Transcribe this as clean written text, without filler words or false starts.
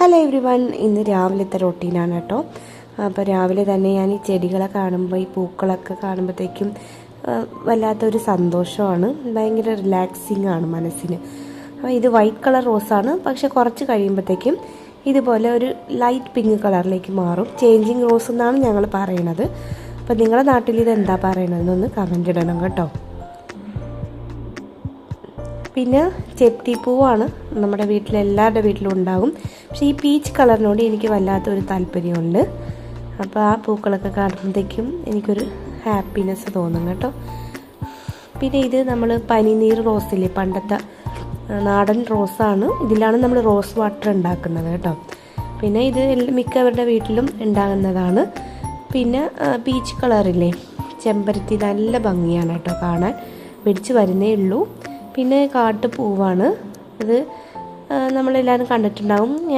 Hello every one, ഇന്ന് രാവിലത്തെ റൊട്ടീനാണ് കേട്ടോ. അപ്പോൾ രാവിലെ തന്നെ ഞാൻ ഈ ചെടികളെ കാണുമ്പോൾ, ഈ പൂക്കളൊക്കെ കാണുമ്പോഴത്തേക്കും വല്ലാത്തൊരു സന്തോഷമാണ്, ഭയങ്കര റിലാക്സിങ് ആണ് മനസ്സിന്. അപ്പോൾ ഇത് വൈറ്റ് കളർ റോസാണ്, പക്ഷെ കുറച്ച് കഴിയുമ്പോഴത്തേക്കും ഇതുപോലെ ഒരു ലൈറ്റ് പിങ്ക് കളറിലേക്ക് മാറും. ചേഞ്ചിങ് റോസ് എന്നാണ് ഞങ്ങൾ പറയണത്. അപ്പോൾ നിങ്ങളുടെ നാട്ടിൽ ഇത് എന്താ പറയണതെന്നൊന്ന് കമൻ്റ് ഇടണം കേട്ടോ. പിന്നെ ചെത്തിപ്പൂവാണ് നമ്മുടെ വീട്ടിലെല്ലാവരുടെ വീട്ടിലും ഉണ്ടാകും. പക്ഷേ ഈ പീച്ച് കളറിനോട് എനിക്ക് വല്ലാത്തൊരു താല്പര്യമുണ്ട്. അപ്പോൾ ആ പൂക്കളൊക്കെ കാണുമ്പോഴത്തേക്കും എനിക്കൊരു ഹാപ്പിനെസ് തോന്നും കേട്ടോ. പിന്നെ ഇത് നമ്മൾ പനിനീർ റോസില്ലേ, പണ്ടത്തെ നാടൻ റോസാണ്. ഇതിലാണ് നമ്മൾ റോസ് വാട്ടർ ഉണ്ടാക്കുന്നത് കേട്ടോ. പിന്നെ ഇത് മിക്കവരുടെ വീട്ടിലും ഉണ്ടാകുന്നതാണ്. പിന്നെ പീച്ച് കളറില്ലേ, ചെമ്പരത്തി, നല്ല ഭംഗിയാണ് കേട്ടോ കാണാൻ, പിടിച്ച് വരുന്നേ ഉള്ളൂ. പിന്നെ കാട്ടുപൂവാണ് ഇത്, നമ്മളെല്ലാവരും കണ്ടിട്ടുണ്ടാവും.